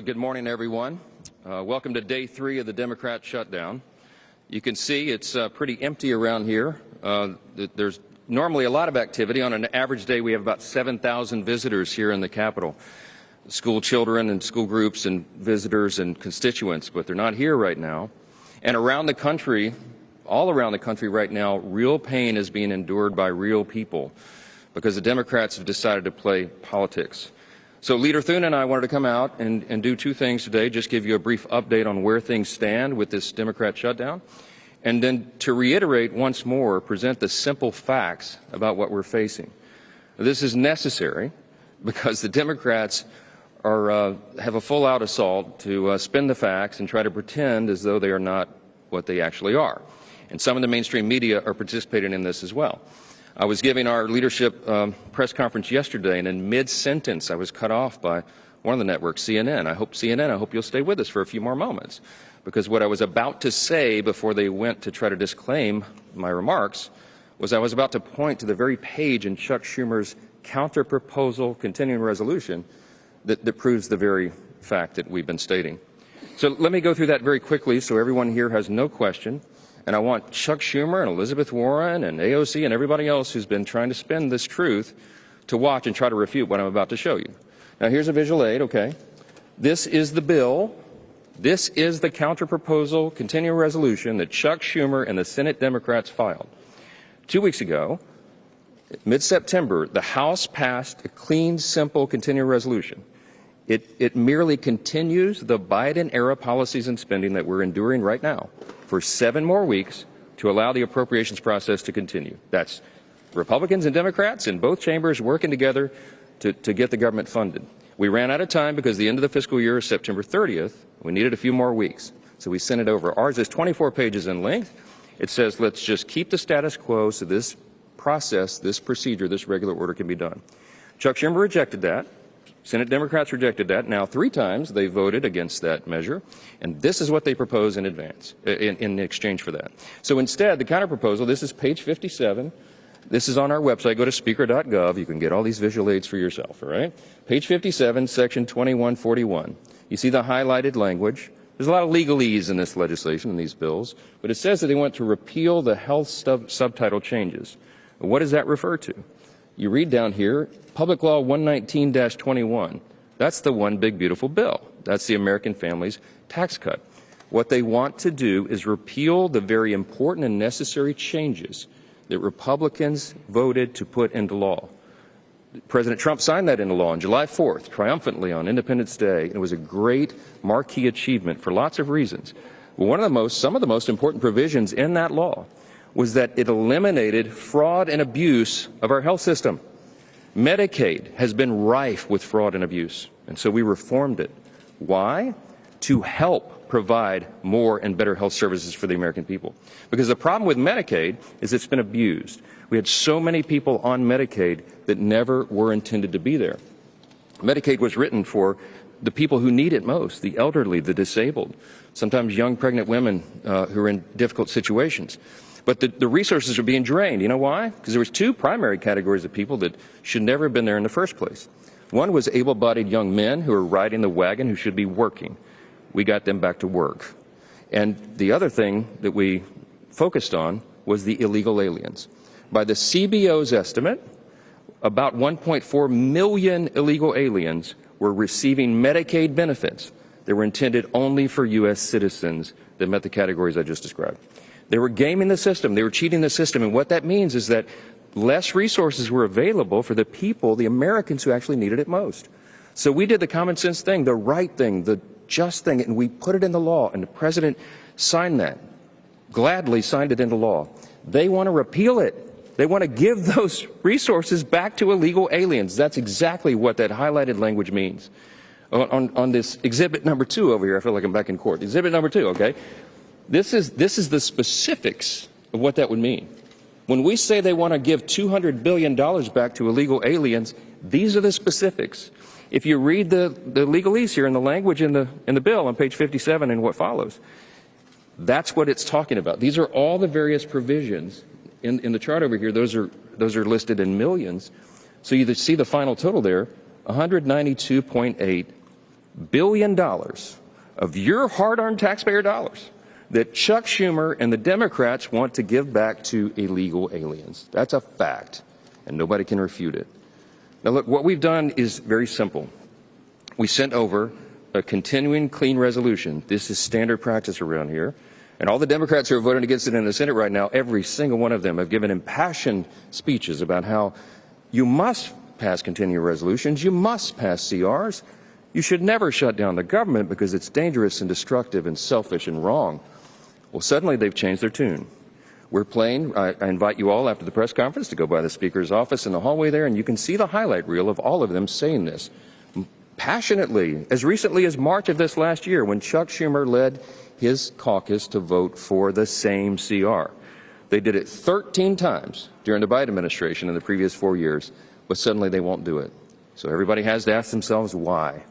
Good morning, everyone. Welcome to day 3 of the Democrat shutdown. You can see it's pretty empty around here. There's normally a lot of activity. On an average day, we have about 7,000 visitors here in the Capitol. School children and school groups and visitors and constituents, but they're not here right now. And around the country, all around the country right now, real pain is being endured by real people because the Democrats have decided to play politics. So Leader Thune and I wanted to come out and do 2 things today, just give you a brief update on where things stand with this Democrat shutdown, and then to reiterate once more, present the simple facts about what we're facing. This is necessary because the Democrats have a full-out assault to spin the facts and try to pretend as though they are not what they actually are. And some of the mainstream media are participating in this as well. I was giving our leadership press conference yesterday, and in mid-sentence I was cut off by one of the networks, CNN. I hope you'll stay with us for a few more moments, because what I was about to say before they went to try to disclaim my remarks was I was about to point to the very page in Chuck Schumer's counter-proposal continuing resolution that proves the very fact that we've been stating. So let me go through that very quickly so everyone here has no question. And I want Chuck Schumer and Elizabeth Warren and AOC and everybody else who's been trying to spin this truth to watch and try to refute what I'm about to show you. Now, here's a visual aid, okay? This is the bill. This is the counter-proposal continuing resolution that Chuck Schumer and the Senate Democrats filed. 2 weeks ago, mid-September, the House passed a clean, simple continuing resolution. It merely continues the Biden-era policies and spending that we're enduring right now for 7 more weeks to allow the appropriations process to continue. That's Republicans and Democrats in both chambers working together to get the government funded. We ran out of time because the end of the fiscal year is September 30th. We needed a few more weeks, so we sent it over. Ours is 24 pages in length. It says let's just keep the status quo so this process, this procedure, this regular order can be done. Chuck Schumer rejected that. Senate Democrats rejected that. Now 3 times they voted against that measure, and this is what they propose in advance, in exchange for that. So instead, the counterproposal, this is page 57. This is on our website. Go to speaker.gov. You can get all these visual aids for yourself, all right? Page 57, section 2141. You see the highlighted language. There's a lot of legalese in this legislation, in these bills, but it says that they want to repeal the health subtitle changes. What does that refer to? You read down here, Public Law 119-21. That's the one big, beautiful bill. That's the American Families Tax Cut. What they want to do is repeal the very important and necessary changes that Republicans voted to put into law. President Trump signed that into law on July 4th, triumphantly on Independence Day. It was a great marquee achievement for lots of reasons. Well, some of the most important provisions in that law was that it eliminated fraud and abuse of our health system. Medicaid has been rife with fraud and abuse, and so we reformed it. Why? To help provide more and better health services for the American people. Because the problem with Medicaid is it's been abused. We had so many people on Medicaid that never were intended to be there. Medicaid was written for the people who need it most, the elderly, the disabled, sometimes young pregnant women who are in difficult situations. But the resources are being drained. You know why? Because there was 2 primary categories of people that should never have been there in the first place. One was able-bodied young men who are riding the wagon who should be working. We got them back to work. And the other thing that we focused on was the illegal aliens. By the CBO's estimate, about 1.4 million illegal aliens were receiving Medicaid benefits that were intended only for U.S. citizens that met the categories I just described. They were gaming the system. They were cheating the system. And what that means is that less resources were available for the people, the Americans who actually needed it most. So we did the common sense thing, the right thing, the just thing, and we put it in the law. And the president signed that, gladly signed it into law. They want to repeal it. They want to give those resources back to illegal aliens. That's exactly what that highlighted language means. On this exhibit number 2 over here, I feel like I'm back in court. Exhibit number 2, okay? This is the specifics of what that would mean. When we say they want to give $200 billion back to illegal aliens, these are the specifics. If you read the legalese here in the language in the bill on page 57 and what follows, that's what it's talking about. These are all the various provisions in the chart over here. Those are listed in millions. So you see the final total there, 192.8 billion of your hard-earned taxpayer dollars that Chuck Schumer and the Democrats want to give back to illegal aliens. That's a fact, and nobody can refute it. Now, look, what we've done is very simple. We sent over a continuing clean resolution. This is standard practice around here. And all the Democrats who are voting against it in the Senate right now, every single one of them have given impassioned speeches about how you must pass continuing resolutions, you must pass CRs, you should never shut down the government because it's dangerous and destructive and selfish and wrong. Well, suddenly they've changed their tune. We're playing, I invite you all after the press conference to go by the Speaker's office in the hallway there, and you can see the highlight reel of all of them saying this passionately, as recently as March of this last year when Chuck Schumer led his caucus to vote for the same CR. They did it 13 times during the Biden administration in the previous 4 years, but suddenly they won't do it. So everybody has to ask themselves why.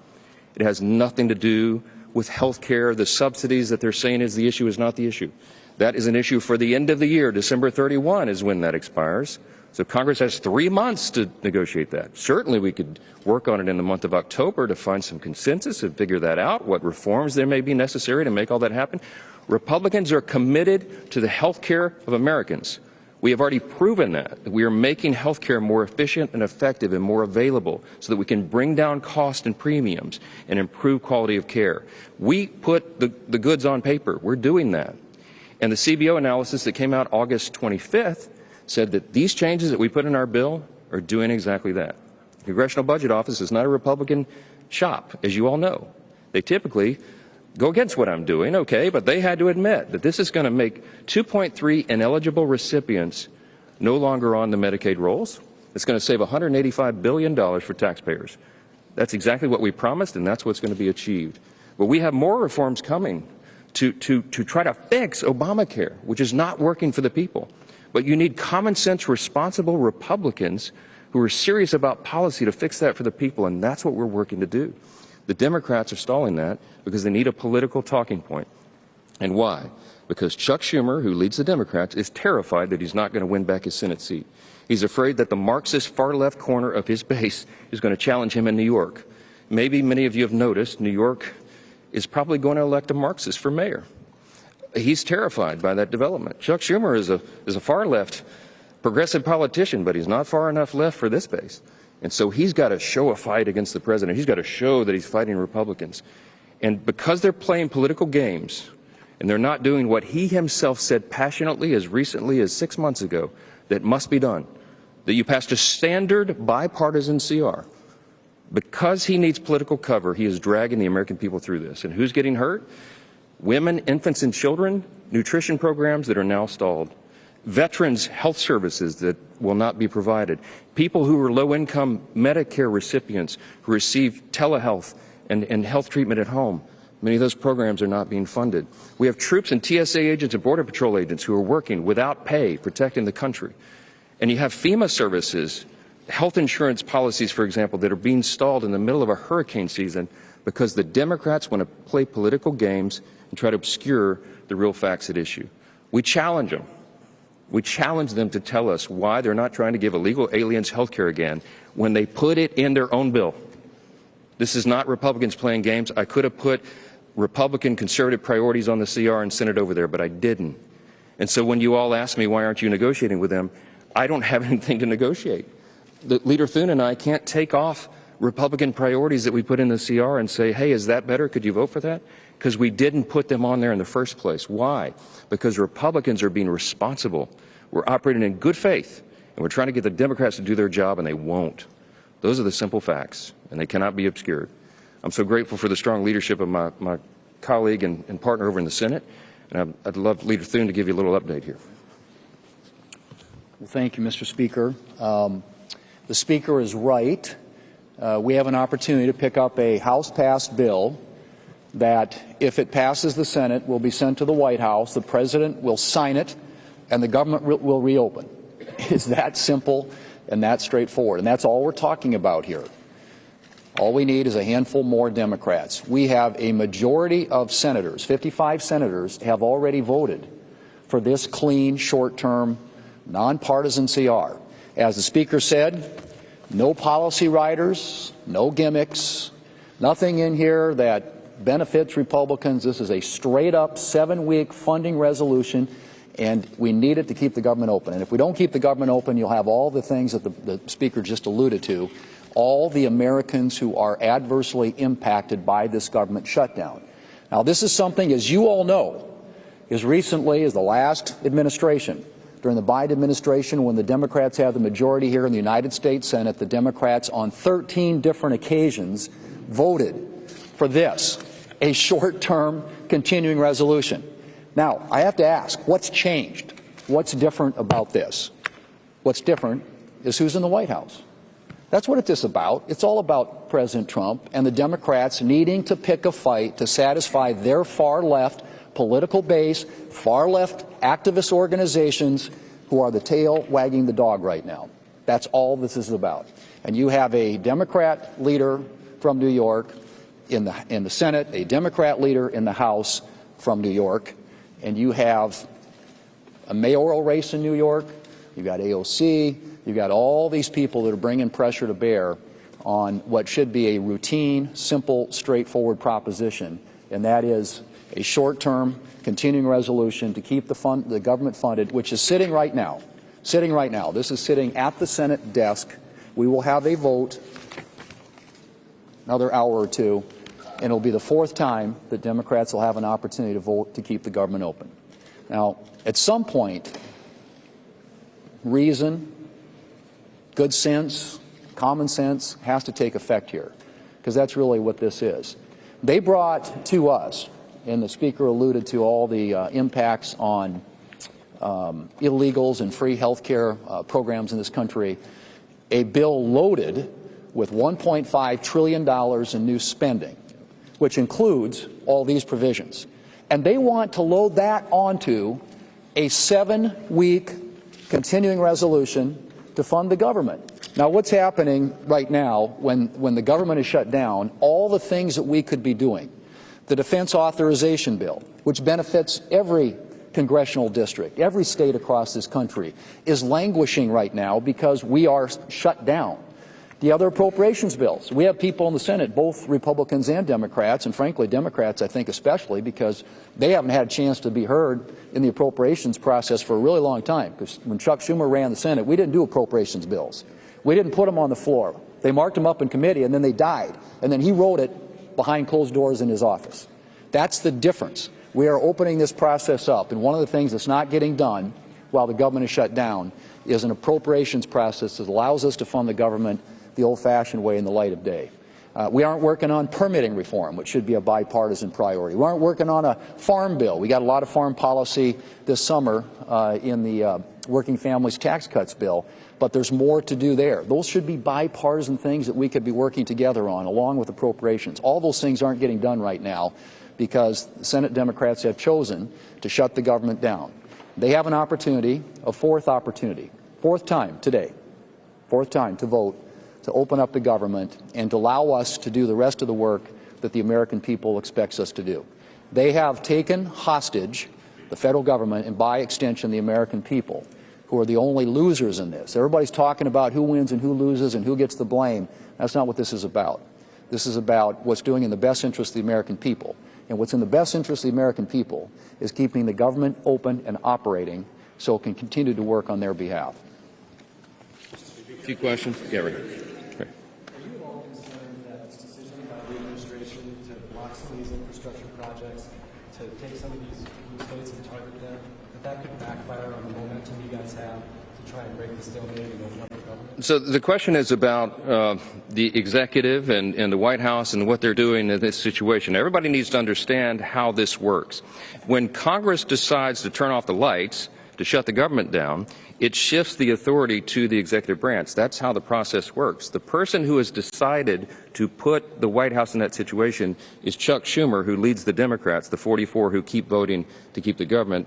It has nothing to do with health care. The subsidies that they're saying is the issue is not the issue. That is an issue for the end of the year. December 31 is when that expires. So Congress has 3 months to negotiate that. Certainly we could work on it in the month of October to find some consensus and figure that out, what reforms there may be necessary to make all that happen. Republicans are committed to the health care of Americans. We have already proven that we are making health care more efficient and effective and more available so that we can bring down cost and premiums and improve quality of care. We put the goods on paper. We're doing that. And the CBO analysis that came out August 25th said that these changes that we put in our bill are doing exactly that. The Congressional Budget Office is not a Republican shop, as you all know. They typically go against what I'm doing, okay, but they had to admit that this is going to make 2.3 ineligible recipients no longer on the Medicaid rolls. It's going to save $185 billion for taxpayers. That's exactly what we promised, and that's what's going to be achieved. But we have more reforms coming to try to fix Obamacare, which is not working for the people. But you need common sense, responsible Republicans who are serious about policy to fix that for the people, and that's what we're working to do. The Democrats are stalling that because they need a political talking point. And why? Because Chuck Schumer, who leads the Democrats, is terrified that he's not going to win back his Senate seat. He's afraid that the Marxist far-left corner of his base is going to challenge him in New York. Maybe many of you have noticed New York is probably going to elect a Marxist for mayor. He's terrified by that development. Chuck Schumer is a far-left progressive politician, but he's not far enough left for this base. And so he's got to show a fight against the president. He's got to show that he's fighting Republicans. And because they're playing political games and they're not doing what he himself said passionately as recently as 6 months ago that must be done, that you passed a standard bipartisan CR, because he needs political cover, he is dragging the American people through this. And who's getting hurt? Women, infants, and children, nutrition programs that are now stalled, veterans' health services that will not be provided, people who are low-income Medicare recipients who receive telehealth and health treatment at home. Many of those programs are not being funded. We have troops and TSA agents and Border Patrol agents who are working without pay, protecting the country. And you have FEMA services, health insurance policies, for example, that are being stalled in the middle of a hurricane season because the Democrats want to play political games and try to obscure the real facts at issue. We challenge them. We challenge them to tell us why they're not trying to give illegal aliens health care again when they put it in their own bill. This is not Republicans playing games. I could have put Republican conservative priorities on the CR and sent it over there, but I didn't. And so when you all ask me, why aren't you negotiating with them, I don't have anything to negotiate. Leader Thune and I can't take off Republican priorities that we put in the CR and say, hey, is that better? Could you vote for that? Because we didn't put them on there in the first place. Why? Because Republicans are being responsible. We're operating in good faith, and we're trying to get the Democrats to do their job, and they won't. Those are the simple facts, and they cannot be obscured. I'm so grateful for the strong leadership of my colleague and partner over in the Senate, and I'd love Leader Thune to give you a little update here. Well, thank you, Mr. Speaker. The Speaker is right. We have an opportunity to pick up a House-passed bill that, if it passes the Senate, will be sent to the White House, the President will sign it, and the government will reopen. It's that simple and that straightforward, and that's all we're talking about here. All we need is a handful more Democrats. We have a majority of senators, 55 senators, have already voted for this clean, short-term, nonpartisan CR. As the Speaker said, no policy riders, no gimmicks, Nothing in here that benefits Republicans. This is a straight-up 7-week funding resolution, and we need it to keep the government open. And if we don't keep the government open, you'll have all the things that the Speaker just alluded to, all the Americans who are adversely impacted by this government shutdown. Now, this is something, as you all know, as recently as the last administration, during the Biden administration, when the Democrats had the majority here in the United States Senate, the Democrats on 13 different occasions voted for this, a short-term continuing resolution. Now, I have to ask, what's changed? What's different about this? What's different is who's in the White House. That's what it's about. It's all about President Trump and the Democrats needing to pick a fight to satisfy their far-left political base, far-left activist organizations who are the tail wagging the dog right now. That's all this is about. And you have a Democrat leader from New York in the Senate, a Democrat leader in the House from New York, and you have a mayoral race in New York, you've got AOC, you've got all these people that are bringing pressure to bear on what should be a routine, simple, straightforward proposition, and that is a short-term continuing resolution to keep the government funded, which is sitting right now. This is sitting at the Senate desk. We will have a vote another hour or two, and it'll be the 4th time that Democrats will have an opportunity to vote to keep the government open. Now, at some point, reason, good sense, common sense has to take effect here, because that's really what this is. They brought to us, and the Speaker alluded to all the impacts on illegals and free health care programs in this country, a bill loaded with $1.5 trillion in new spending, which includes all these provisions. And they want to load that onto a 7-week continuing resolution to fund the government. Now, what's happening right now when the government is shut down, all the things that we could be doing, the defense authorization bill, which benefits every congressional district, every state across this country, is languishing right now because we are shut down. The other appropriations bills, we have people in the Senate, both Republicans and Democrats, and frankly Democrats I think especially, because they haven't had a chance to be heard in the appropriations process for a really long time. Because when Chuck Schumer ran the Senate, we didn't do appropriations bills. We didn't put them on the floor. They marked them up in committee and then they died. And then he wrote it behind closed doors in his office. That's the difference. We are opening this process up, and one of the things that's not getting done while the government is shut down is an appropriations process that allows us to fund the government the old-fashioned way in the light of day. We aren't working on permitting reform, which should be a bipartisan priority. We aren't working on a farm bill. We got a lot of farm policy this summer in the Working Families Tax Cuts bill, but there's more to do there. Those should be bipartisan things that we could be working together on, along with appropriations. All those things aren't getting done right now because Senate Democrats have chosen to shut the government down. They have an opportunity, a fourth time today, to vote to open up the government and to allow us to do the rest of the work that the American people expects us to do. They have taken hostage the federal government and, by extension, the American people, who are the only losers in this. Everybody's talking about who wins and who loses and who gets the blame. That's not what this is about. This is about what's doing in the best interest of the American people. And what's in the best interest of the American people is keeping the government open and operating so it can continue to work on their behalf. A few questions? Yeah, right. Are you at all concerned that this decision by the administration to block some of these infrastructure projects, to take some of these blue states and target them, that could backfire on the momentum you guys have to try and break the stalemate and open up the government? So the question is about the executive and the White House and what they're doing in this situation. Everybody needs to understand how this works. When Congress decides to turn off the lights, to shut the government down, it shifts the authority to the executive branch. That's how the process works. The person who has decided to put the White House in that situation is Chuck Schumer, who leads the Democrats, the 44 who keep voting to keep the government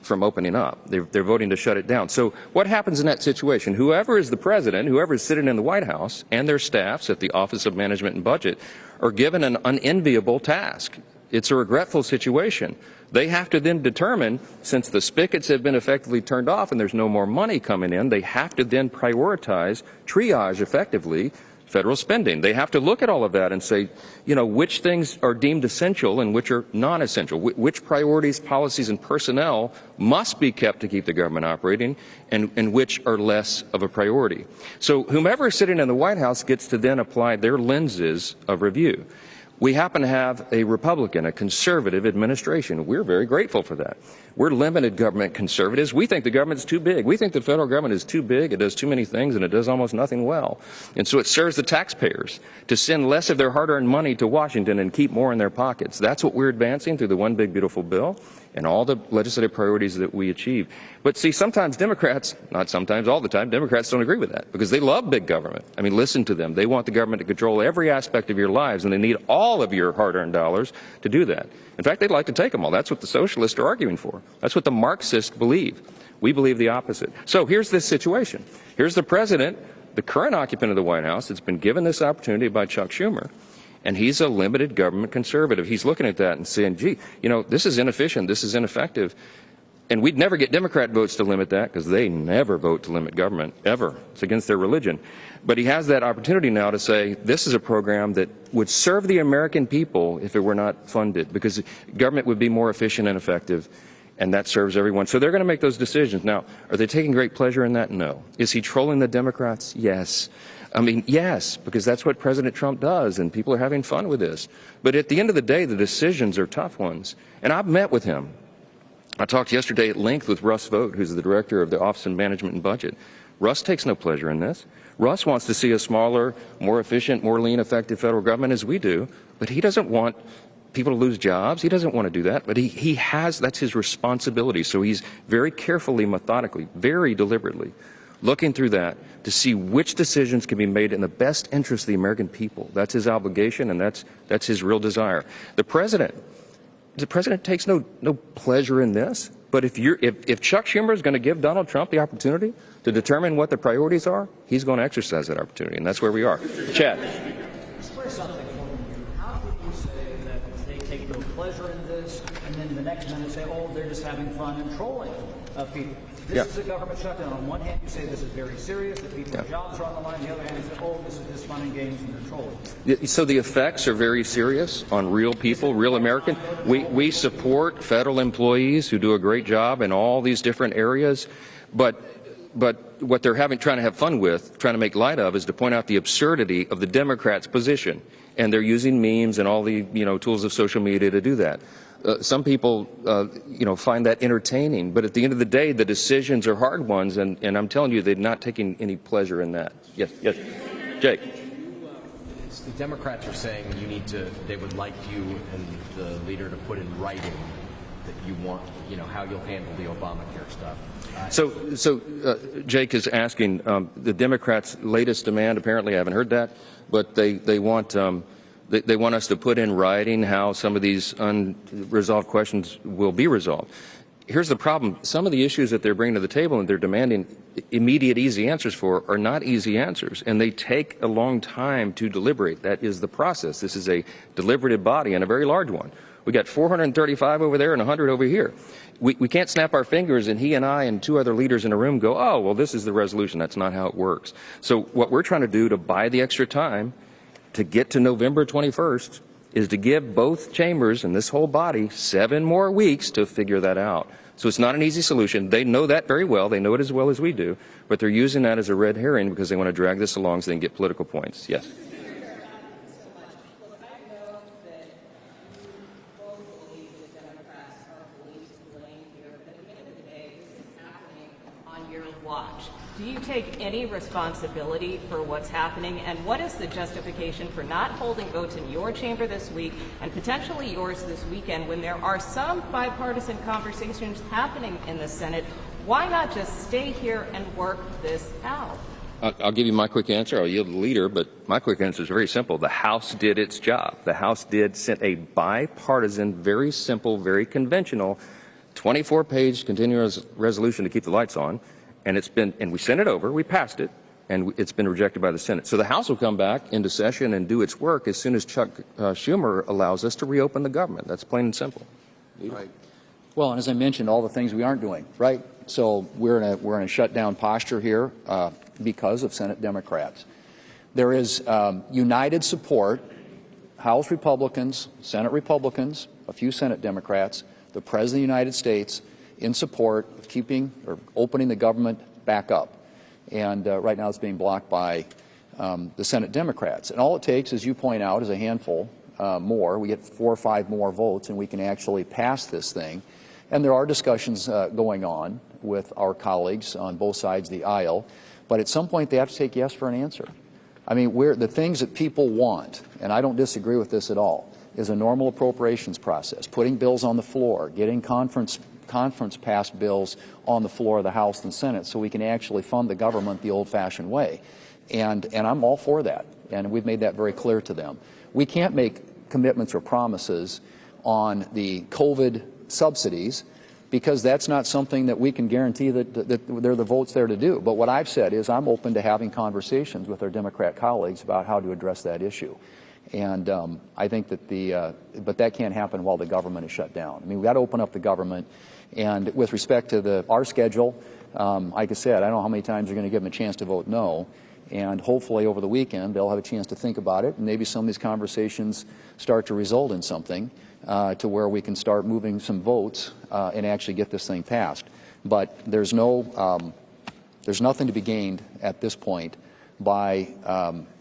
from opening up. They're voting to shut it down. So what happens in that situation? Whoever is the president, whoever is sitting in the White House, and their staffs at the Office of Management and Budget are given an unenviable task. It's a regretful situation. They have to then determine, since the spigots have been effectively turned off and there's no more money coming in, they have to then prioritize, triage effectively, federal spending. They have to look at all of that and say, you know, which things are deemed essential and which are non-essential, which priorities, policies, and personnel must be kept to keep the government operating, and which are less of a priority. So whomever is sitting in the White House gets to then apply their lenses of review. We happen to have a Republican, a conservative administration. We're very grateful for that. We're limited government conservatives. We think the government's too big. We think the federal government is too big. It does too many things, and it does almost nothing well. And so it serves the taxpayers to send less of their hard-earned money to Washington and keep more in their pockets. That's what we're advancing through the One Big Beautiful Bill and all the legislative priorities that we achieve. But see, sometimes Democrats, not sometimes, all the time, Democrats don't agree with that because they love big government. I mean, listen to them. They want the government to control every aspect of your lives, and they need all of your hard-earned dollars to do that. In fact, they'd like to take them all. That's what the socialists are arguing for. That's what the Marxists believe. We believe the opposite. So here's this situation. Here's the president, the current occupant of the White House, that's been given this opportunity by Chuck Schumer. And he's a limited government conservative. He's looking at that and saying, gee, you know, this is inefficient, this is ineffective. And we'd never get Democrat votes to limit that because they never vote to limit government, ever. It's against their religion. But he has that opportunity now to say this is a program that would serve the American people if it were not funded, because government would be more efficient and effective, and that serves everyone. So they're going to make those decisions. Now, are they taking great pleasure in that? No. Is he trolling the Democrats? Yes. I mean, yes, because that's what President Trump does, and people are having fun with this. But at the end of the day, the decisions are tough ones. And I've met with him. I talked yesterday at length with Russ Vought, who's the director of the Office of Management and Budget. Russ takes no pleasure in this. Russ wants to see a smaller, more efficient, more lean, effective federal government as we do, but he doesn't want people to lose jobs. He doesn't want to do that, but he has, that's his responsibility. So he's very carefully, methodically, very deliberately looking through that to see which decisions can be made in the best interest of the American people. That's his obligation, and that's his real desire. The president takes no pleasure in this, but if Chuck Schumer is going to give Donald Trump the opportunity to determine what the priorities are, he's going to exercise that opportunity, and that's where we are. Chad. Express something for you. How could you say that they take no pleasure in this, and then the next minute say, oh, they're just having fun and trolling people? This is a government shutdown. On one hand, you say this is very serious, that people's jobs are on the line. On the other hand, you say, oh, this is just fun and games and they're trolling. So the effects are very serious on real people, real Americans. We support federal employees who do a great job in all these different areas, but what they're trying to have fun with, trying to make light of, is to point out the absurdity of the Democrats' position. And they're using memes and all the tools of social media to do that. Some people, find that entertaining, but at the end of the day, the decisions are hard ones, and I'm telling you, they're not taking any pleasure in that. Yes, Jake. The Democrats are saying they would like you and the leader to put in writing that you want, how you'll handle the Obamacare stuff. So Jake is asking the Democrats' latest demand. Apparently, I haven't heard that, but they want. They want us to put in writing how some of these unresolved questions will be resolved. Here's the problem. Some of the issues that they're bringing to the table and they're demanding immediate, easy answers for are not easy answers, and they take a long time to deliberate. That is the process. This is a deliberative body and a very large one. We got 435 over there and 100 over here. We can't snap our fingers and he and I and two other leaders in a room go, oh, well, this is the resolution. That's not how it works. So what we're trying to do to buy the extra time to get to November 21st is to give both chambers and this whole body 7 more weeks to figure that out. So it's not an easy solution. They know that very well. They know it as well as we do. But they're using that as a red herring because they want to drag this along so they can get political points. Yes. Do you take any responsibility for what's happening, and what is the justification for not holding votes in your chamber this week and potentially yours this weekend when there are some bipartisan conversations happening in the Senate? Why not just stay here and work this out? I'll give you my quick answer. I'll yield to the leader, but my quick answer is very simple. The House did its job. The House sent a bipartisan, very simple, very conventional 24-page continuous resolution to keep the lights on. And we sent it over, we passed it, and it's been rejected by the Senate. So the House will come back into session and do its work as soon as Chuck Schumer allows us to reopen the government. That's plain and simple. Right. Well, and as I mentioned, all the things we aren't doing, right? So we're in a shutdown posture here because of Senate Democrats. There is united support, House Republicans, Senate Republicans, a few Senate Democrats, the President of the United States in support of keeping or opening the government back up. And right now it's being blocked by the Senate Democrats. And all it takes, as you point out, is a handful more. We get 4 or 5 more votes and we can actually pass this thing. And there are discussions going on with our colleagues on both sides of the aisle. But at some point they have to take yes for an answer. I mean, the things that people want, and I don't disagree with this at all, is a normal appropriations process, putting bills on the floor, getting conference passed bills on the floor of the House and Senate so we can actually fund the government the old-fashioned way. And I'm all for that, and we've made that very clear to them. We can't make commitments or promises on the COVID subsidies because that's not something that we can guarantee that there are the votes there to do. But what I've said is I'm open to having conversations with our Democrat colleagues about how to address that issue. And I think that but that can't happen while the government is shut down. I mean, we've got to open up the government. And with respect to our schedule, like I said, I don't know how many times you're going to give them a chance to vote no. And hopefully over the weekend they'll have a chance to think about it, and maybe some of these conversations start to result in something to where we can start moving some votes and actually get this thing passed. But there's nothing to be gained at this point by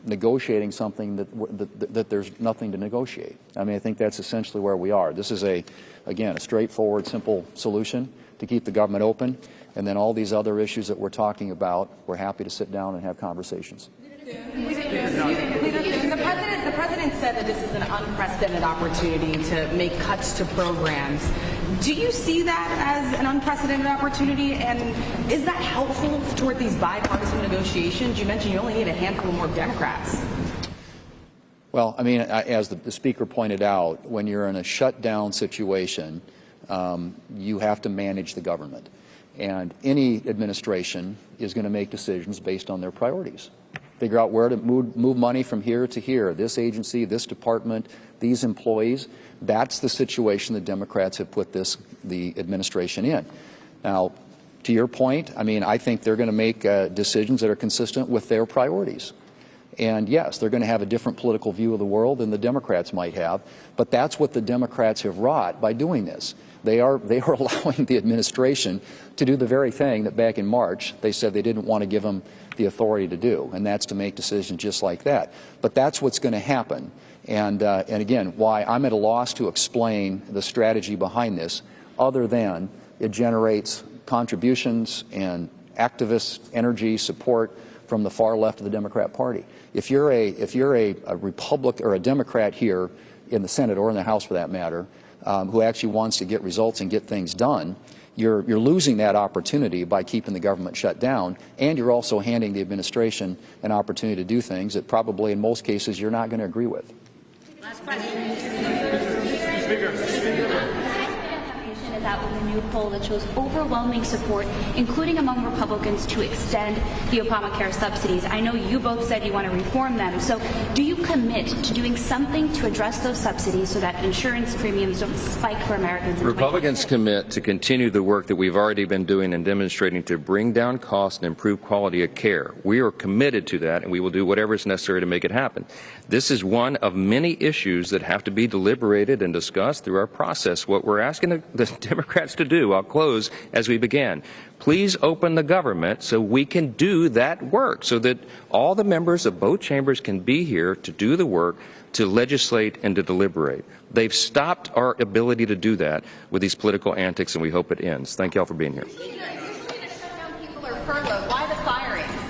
negotiating something that there's nothing to negotiate. I mean, I think that's essentially where we are. This is again, a straightforward, simple solution to keep the government open. And then all these other issues that we're talking about, we're happy to sit down and have conversations. The president said that this is an unprecedented opportunity to make cuts to programs. Do you see that as an unprecedented opportunity? And is that helpful toward these bipartisan negotiations? You mentioned you only need a handful more Democrats. Well, I mean, as the Speaker pointed out, when you're in a shutdown situation, you have to manage the government. And any administration is going to make decisions based on their priorities. Figure out where to move money from here to here, this agency, this department, these employees. That's the situation the Democrats have put the administration in. Now, to your point, I mean, I think they're going to make decisions that are consistent with their priorities. And yes, they're going to have a different political view of the world than the Democrats might have, but that's what the Democrats have wrought by doing this. They are allowing the administration to do the very thing that back in March they said they didn't want to give them the authority to do, and that's to make decisions just like that. But that's what's going to happen. And again, why I'm at a loss to explain the strategy behind this, other than it generates contributions and activist energy support from the far left of the Democrat Party. If you're a Republican or a Democrat here in the Senate or in the House for that matter, who actually wants to get results and get things done, you're losing that opportunity by keeping the government shut down, and you're also handing the administration an opportunity to do things that probably in most cases you're not going to agree with. Last question. Is out with a new poll that shows overwhelming support, including among Republicans, to extend the Obamacare subsidies. I know you both said you want to reform them. So do you commit to doing something to address those subsidies so that insurance premiums don't spike for Americans? Republicans commit to continue the work that we've already been doing and demonstrating to bring down costs and improve quality of care. We are committed to that, and we will do whatever is necessary to make it happen. This is one of many issues that have to be deliberated and discussed through our process. What we're asking the Democrats to do, I'll close as we began. Please open the government so we can do that work, so that all the members of both chambers can be here to do the work, to legislate and to deliberate. They've stopped our ability to do that with these political antics, and we hope it ends. Thank you all for being here. People are furloughed. Why the